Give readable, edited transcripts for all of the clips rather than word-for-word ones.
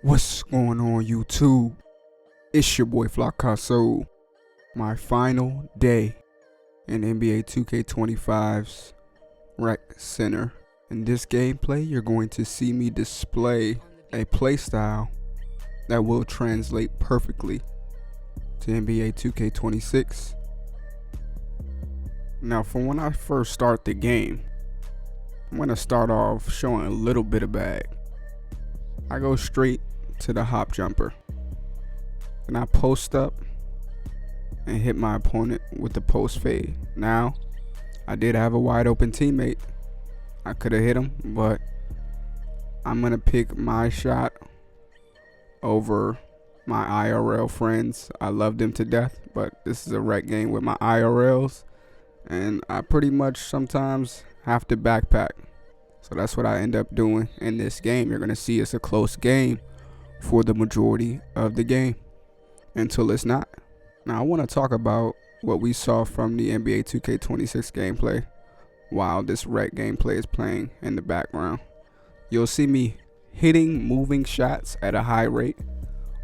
What's going on, YouTube? It's your boy Flockasso. My final day in NBA 2K25's Rec Center. In this gameplay, you're going to see me display a playstyle that will translate perfectly to NBA 2K26. Now, from when I first start the game, I'm going to start off showing a little bit of bag. I go straight to the hop jumper, and I post up and hit my opponent with the post fade. Now, I did have a wide open teammate. I could have hit him, but I'm going to pick my shot over my IRL friends. I love them to death, but this is a rec game with my IRLs, and I pretty much sometimes have to backpack. So that's what I end up doing in this game. You're going to see it's a close game for the majority of the game until it's not. Now, I want to talk about what we saw from the NBA 2K26 gameplay while this rec gameplay is playing in the background. You'll see me hitting moving shots at a high rate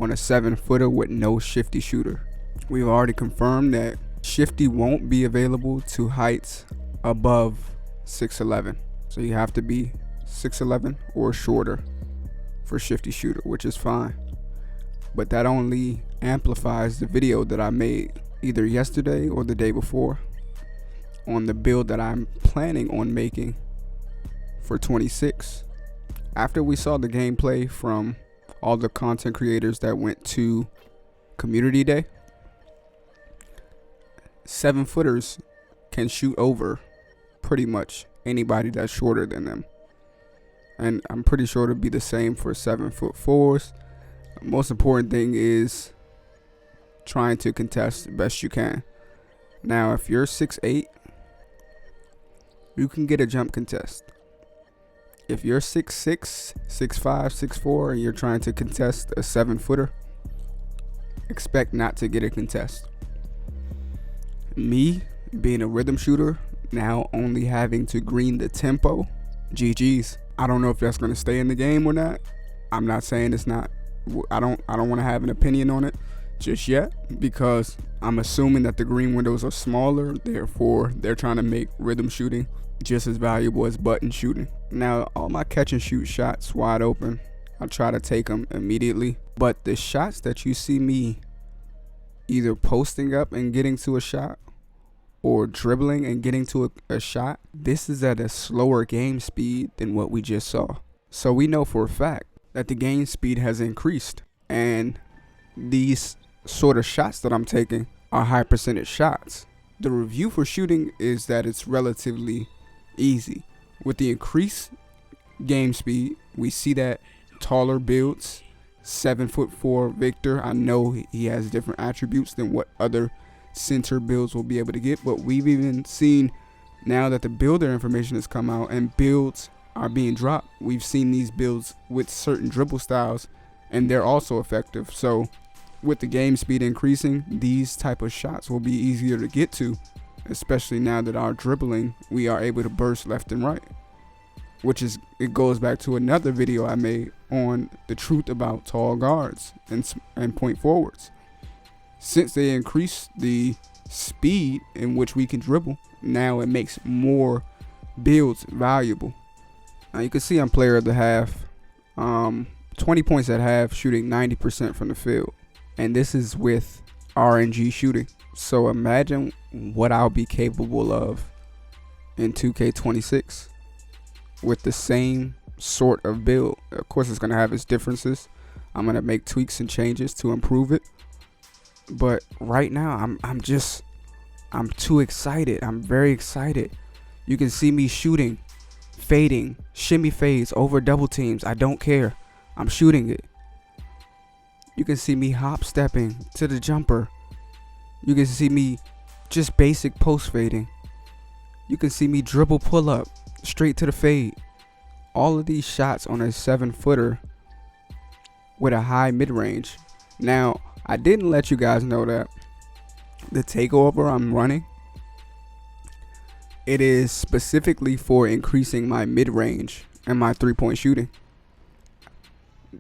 on a 7-footer with no shifty shooter. We've already confirmed that shifty won't be available to heights above 6'11". So you have to be 6'11" or shorter for shifty shooter, which is fine. But that only amplifies the video that I made either yesterday or the day before on the build that I'm planning on making for 26. After we saw the gameplay from all the content creators that went to Community Day, 7-footers can shoot over pretty much anybody that's shorter than them. And I'm pretty sure it'll be the same for 7'4". The most important thing is trying to contest the best you can. Now, if you're 6'8", you can get a jump contest. If you're 6'6", 6'5", 6'4", and you're trying to contest a 7-footer, expect not to get a contest. Me, being a rhythm shooter, now only having to green the tempo, GG's. I don't know if that's going to stay in the game or not. I'm not saying it's not. I don't want to have an opinion on it just yet, because I'm assuming that the green windows are smaller, therefore they're trying to make rhythm shooting just as valuable as button shooting. Now, all my catch and shoot shots wide open, I try to take them immediately, but the shots that you see me either posting up and getting to a shot or dribbling and getting to a shot, this is at a slower game speed than what we just saw. So we know for a fact that the game speed has increased, and these sort of shots that I'm taking are high percentage shots. The review for shooting is that it's relatively easy. With the increased game speed, we see that taller builds, 7'4" Victor, I know he has different attributes than what other center builds will be able to get, but we've even seen now that the builder information has come out and builds are being dropped. We've seen these builds with certain dribble styles, and they're also effective. So with the game speed increasing, these type of shots will be easier to get to, especially now that our dribbling, we are able to burst left and right, which is, it goes back to another video I made on the truth about tall guards and point forwards. Since they increased the speed in which we can dribble, now it makes more builds valuable. Now you can see I'm player of the half, 20 points at half, shooting 90% from the field, and this is with RNG shooting. So imagine what I'll be capable of in 2K26 with the same sort of build. Of course, it's going to have its differences. I'm going to make tweaks and changes to improve it. But right now, I'm too excited. I'm very excited. You can see me shooting, fading, shimmy fades over double teams. I don't care. I'm shooting it. You can see me hop stepping to the jumper. You can see me just basic post fading. You can see me dribble pull up straight to the fade. All of these shots on a 7-footer with a high mid range. Now, I didn't let you guys know that the takeover I'm running, it is specifically for increasing my mid range and my 3-point shooting.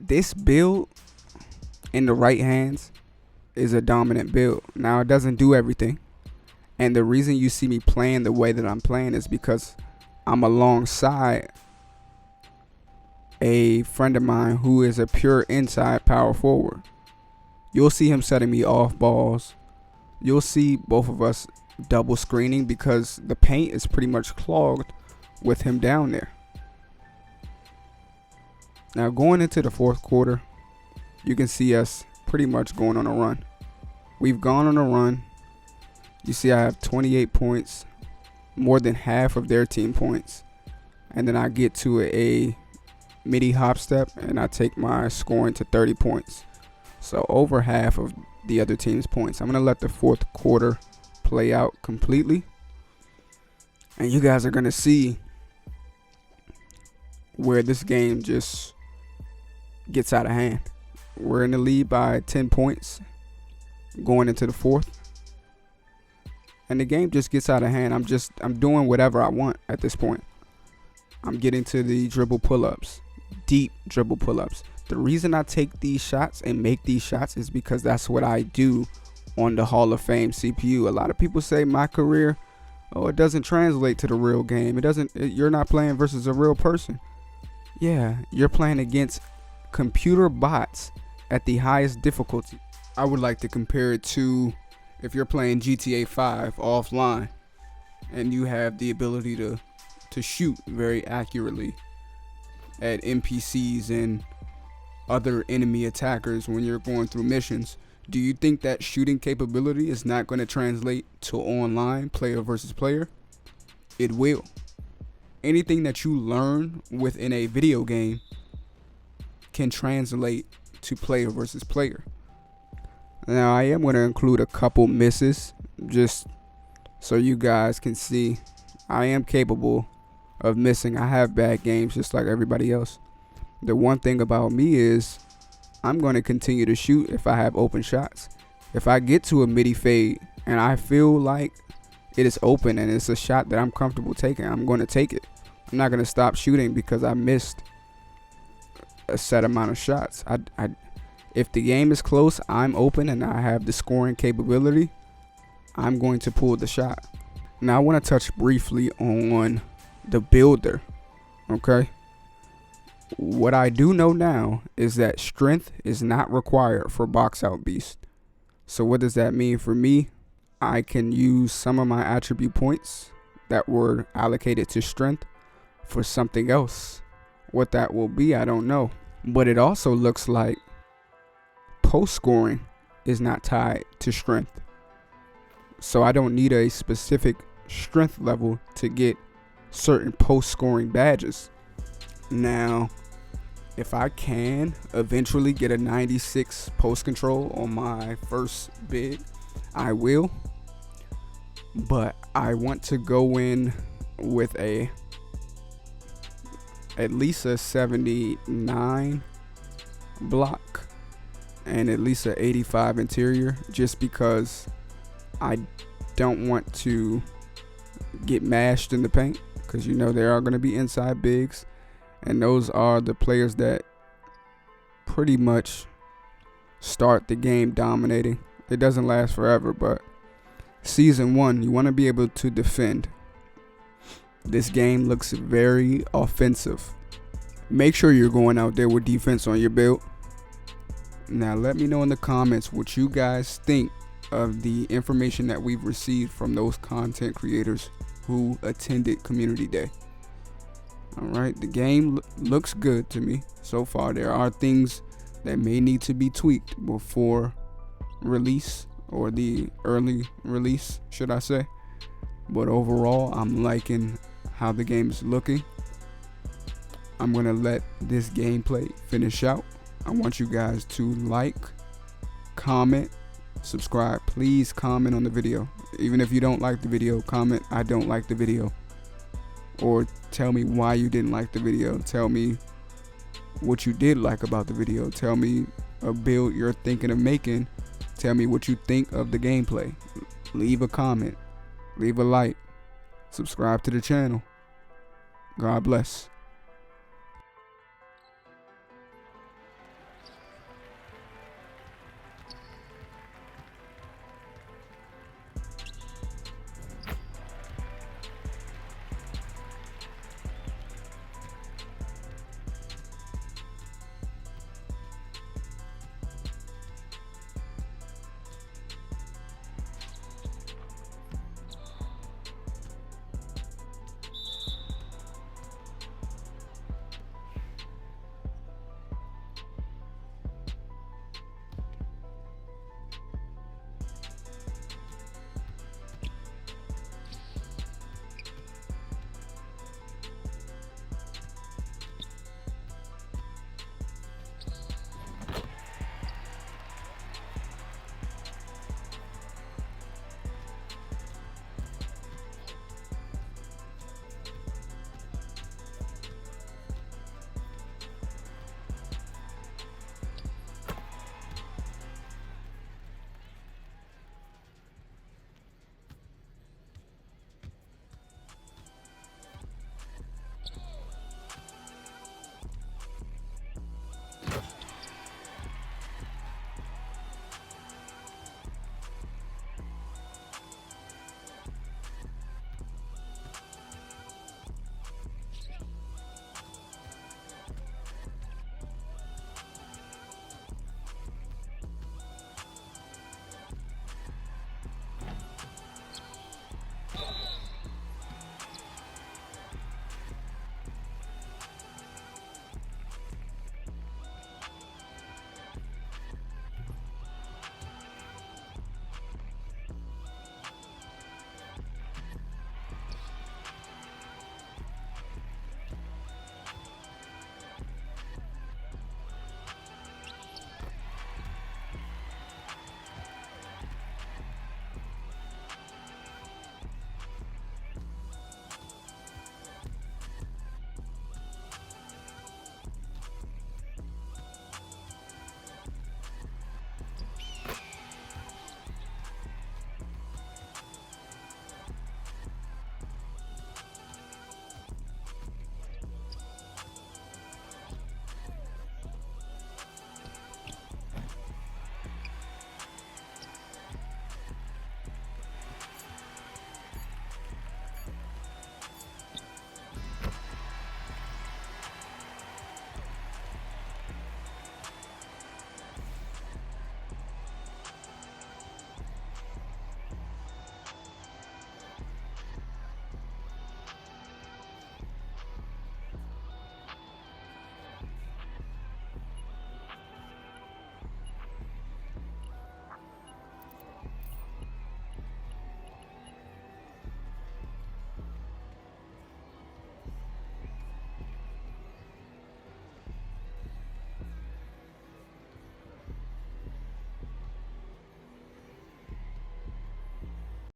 this build in the right hands is a dominant build. Now, it doesn't do everything. And the reason you see me playing the way that I'm playing is because I'm alongside a friend of mine who is a pure inside power forward. You'll see him setting me off balls. You'll see both of us double screening because the paint is pretty much clogged with him down there. Now, going into the fourth quarter, you can see us pretty much going on a run. We've gone on a run. You see I have 28 points, more than half of their team points. And then I get to a midi hop step and I take my scoring to 30 points. So over half of the other team's points. I'm going to let the fourth quarter play out completely. And you guys are going to see where this game just gets out of hand. We're in the lead by 10 points going into the fourth. And the game just gets out of hand. I'm doing whatever I want at this point. I'm getting to the dribble pull-ups, deep dribble pull-ups. The reason I take these shots and make these shots is because that's what I do on the Hall of Fame CPU. A lot of people say my career, it doesn't translate to the real game. You're not playing versus a real person. Yeah, you're playing against computer bots at the highest difficulty. I would like to compare it to if you're playing GTA 5 offline and you have the ability to shoot very accurately at NPCs and other enemy attackers when you're going through missions. Do you think that shooting capability is not going to translate to online player versus player? It will. Anything that you learn within a video game can translate to player versus player. Now, I am going to include a couple misses just so you guys can see I am capable of missing. I have bad games just like everybody else. The one thing about me is I'm going to continue to shoot if I have open shots. If I get to a midi fade and I feel like it is open and it's a shot that I'm comfortable taking, I'm going to take it. I'm not going to stop shooting because I missed a set amount of shots. If the game is close, I'm open and I have the scoring capability, I'm going to pull the shot. Now I want to touch briefly on the builder. Okay. What I do know now is that strength is not required for box out beast. So what does that mean for me? I can use some of my attribute points that were allocated to strength for something else. What that will be, I don't know. But it also looks like post scoring is not tied to strength. So I don't need a specific strength level to get certain post scoring badges. Now, if I can eventually get a 96 post control on my first bid, I will. But I want to go in with at least a 79 block and at least an 85 interior, just because I don't want to get mashed in the paint, because you know there are going to be inside bigs, and those are the players that pretty much start the game dominating. It doesn't last forever, but season 1, you want to be able to defend. This game looks very offensive. Make sure you're going out there with defense on your build. Now let me know in the comments what you guys think of the information that we've received from those content creators who attended Community Day. Alright, the game looks good to me so far. There are things that may need to be tweaked before release, or the early release, should I say. But overall, I'm liking how the game is looking. I'm going to let this gameplay finish out. I want you guys to like, comment, subscribe. Please comment on the video. Even if you don't like the video, comment I don't like the video. Or tell me why you didn't like the video. Tell me what you did like about the video. Tell me a build you're thinking of making. Tell me what you think of the gameplay. Leave a comment. Leave a like. Subscribe to the channel. God bless.